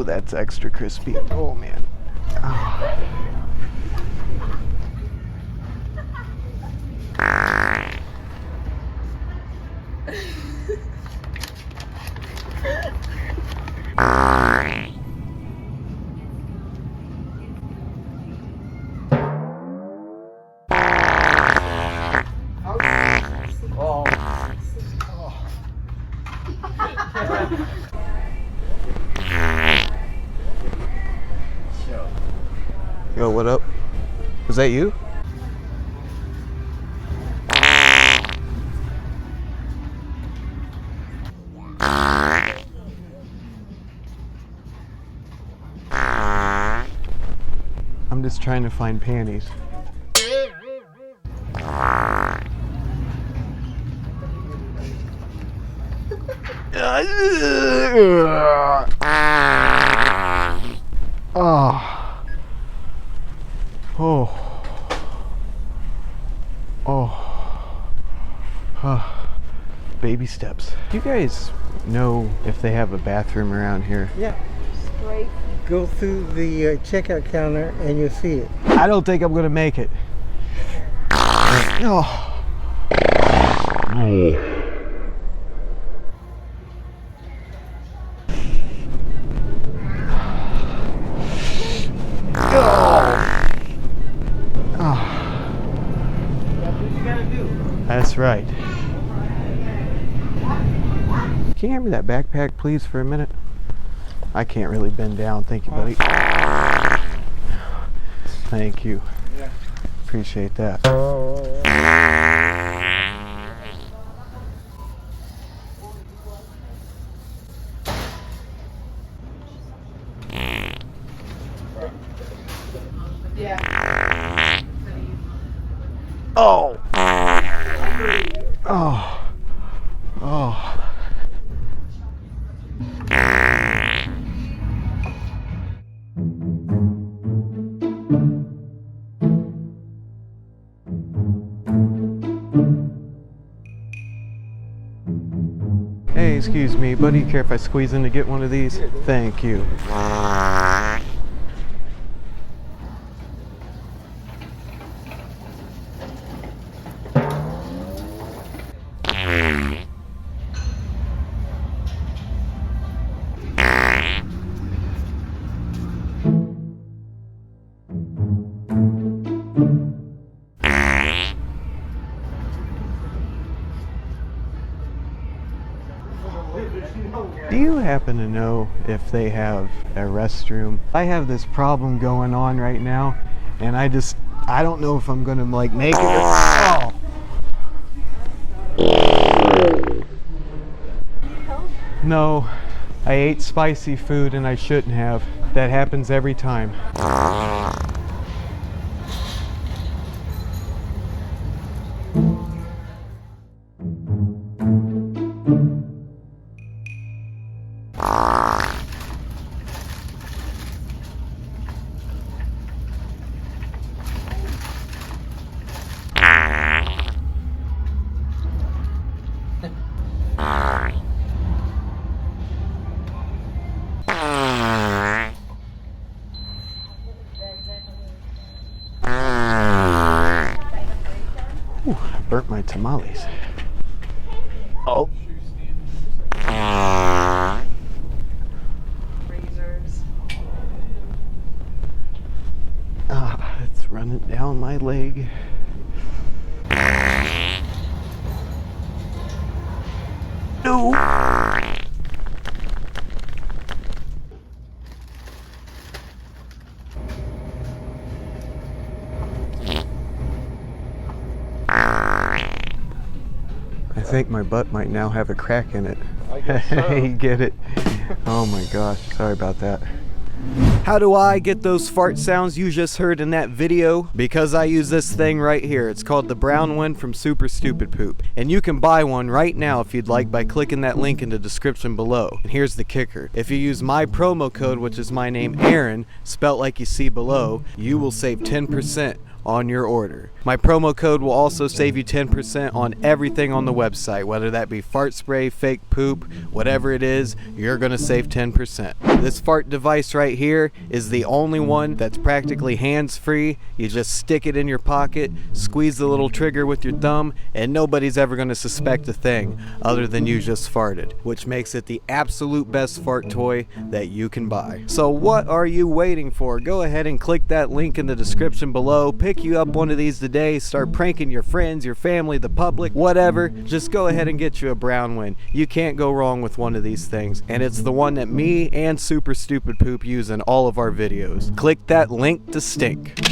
Oh, that's extra crispy. Oh, man. Oh. Yo, what up? Was that you? I'm just trying to find panties. Oh. Oh. Oh. Baby steps. Do you guys know if they have a bathroom around here? Yeah. Straight. Go through the checkout counter and you'll see it. I don't think I'm gonna make it. Oh. That's right. Can you hand me that backpack, please, for a minute? I can't really bend down. Thank you, buddy. Thank you. Appreciate that. Yeah. Oh. Oh. Oh. Hey, excuse me, buddy. You care if I squeeze in to get one of these? Thank you. Do you happen to know if they have a restroom? I have this problem going on right now, and I don't know if I'm gonna like make it. Oh. No, I ate spicy food and I shouldn't have. That happens every time. Ooh, I burnt my tamales. Oh. Razors. It's running down my leg. No. I think my butt might now have a crack in it. I guess so. You get it? Oh my gosh, sorry about that. How do I get those fart sounds you just heard in that video? Because I use this thing right here. It's called the BrownWind from Super Stupid Poop. And you can buy one right now if you'd like by clicking that link in the description below. And here's the kicker. If you use my promo code, which is my name Aaron, spelt like you see below, you will save 10% on your order. My promo code will also save you 10% on everything on the website, whether that be fart spray, fake poop, whatever it is, you're gonna save 10%. This fart device right here is the only one that's practically hands-free. You just stick it in your pocket, squeeze the little trigger with your thumb, and nobody's ever gonna suspect a thing other than you just farted, which makes it the absolute best fart toy that you can buy. So what are you waiting for? Go ahead and click that link in the description below. Pick you up one of these today. Start pranking your friends, your family, the public, whatever. Just go ahead and get you a BrownWind. You can't go wrong with one of these things, and it's the one that me and Super Stupid Poop use in all of our videos. Click that link to stink.